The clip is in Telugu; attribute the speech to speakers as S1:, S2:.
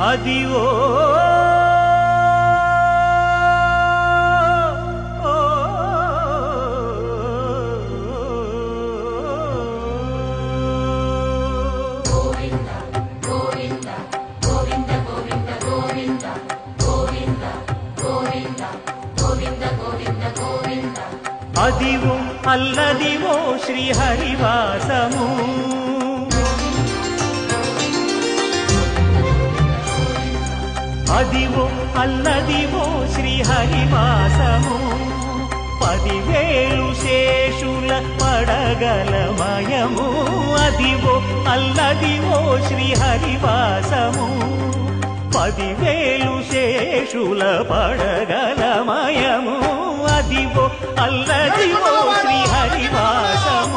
S1: అదివో అదివో అల్లదివో శ్రీహరివాసము అదివో అల్లదివో శ్రీహరివాసము 10,000 శేషుల పడగలమయము అదివో అల్లదివో శ్రీహరివాసము 10,000 శేషుల పడగలమయము అదివో అల్లదివో శ్రీహరివాసము